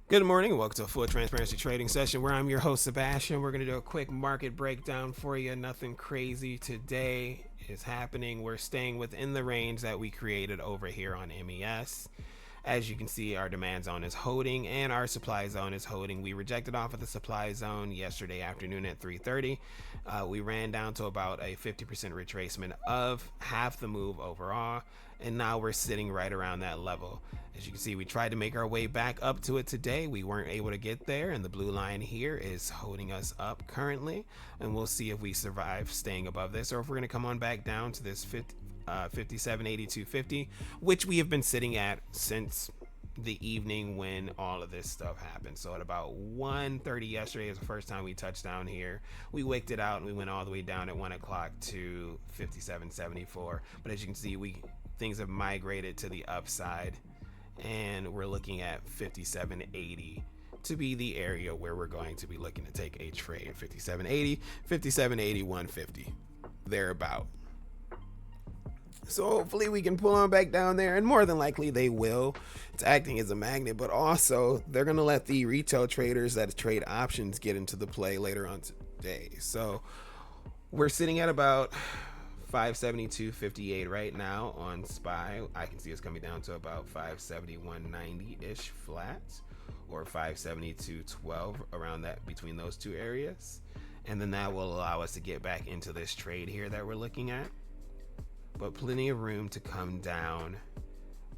Good morning, welcome to a full transparency trading session where I'm your host Sebastian. We're going to do a quick market breakdown for you. Nothing crazy today is happening. We're staying within the range that we created over here on MES. As you can see, our demand zone is holding and our supply zone is holding. We rejected off of the supply zone yesterday afternoon at 3:30. We ran down to about a 50% retracement of half the move overall, and now we're sitting right around that level. As you can see, we tried to make our way back up to it today. We weren't able to get there, and the blue line here is holding us up currently, and we'll see if we survive staying above this or if we're going to come on back down to this 57.8250, which we have been sitting at since the evening when all of this stuff happened. So at about 1:30 yesterday is the first time we touched down here. We wicked it out and we went all the way down at 1 o'clock to 57.74. But as you can see, things have migrated to the upside, and we're looking at 57.80 to be the area where we're going to be looking to take a trade. 57.80, 57.80, 150, thereabout. So hopefully we can pull on back down there, and more than likely they will. It's acting as a magnet, but also they're going to let the retail traders that trade options get into the play later on today. So we're sitting at about 572.58 right now on SPY. I can see it's coming down to about 571.90-ish flat, or 572.12, around that, between those two areas. And then that will allow us to get back into this trade here that we're looking at. But plenty of room to come down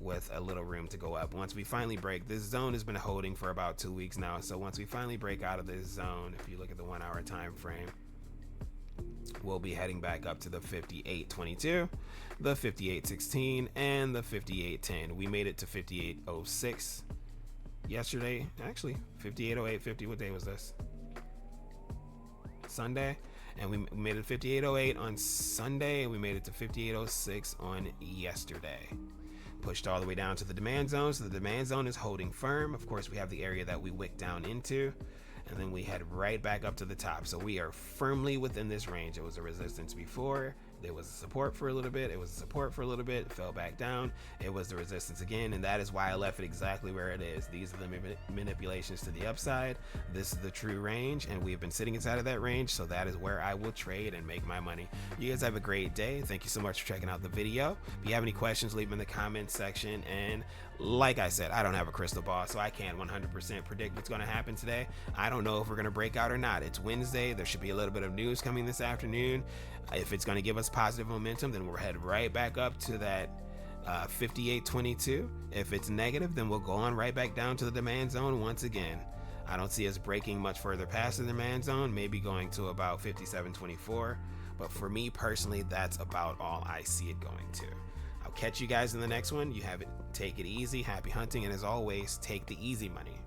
with a little room to go up. Once we finally break, this zone has been holding for about 2 weeks now. So once we finally break out of this zone, if you look at the 1 hour time frame, we'll be heading back up to the 58.22, the 58.16, and the 58.10. We made it to 58.06 yesterday. Actually, 58.08.50. What day was this? Sunday. And we made it to 58.08 on Sunday, and we made it to 58.06 on yesterday. Pushed all the way down to the demand zone, so the demand zone is holding firm. Of course, we have the area that we wicked down into, and then we head right back up to the top. So we are firmly within this range. It was a resistance before, there was a support for a little bit, it was a support for a little bit, it fell back down, it was the resistance again, and that is why I left it exactly where it is. These are the manipulations to the upside. This is the true range, and we have been sitting inside of that range, so that is where I will trade and make my money. You guys have a great day. Thank you so much for checking out the video. If you have any questions, leave them in the comments section. And like I said, I don't have a crystal ball, so I can't 100% predict what's going to happen today. I don't know if we're going to break out or not. It's Wednesday. There should be a little bit of news coming this afternoon. If it's going to give us positive momentum, then we'll head right back up to that 58.22. If it's negative, then we'll go on right back down to the demand zone once again. I don't see us breaking much further past the demand zone, maybe going to about 57.24. But for me personally, that's about all I see it going to. I'll catch you guys in the next one. You have it. Take it easy. Happy hunting. And as always, take the easy money.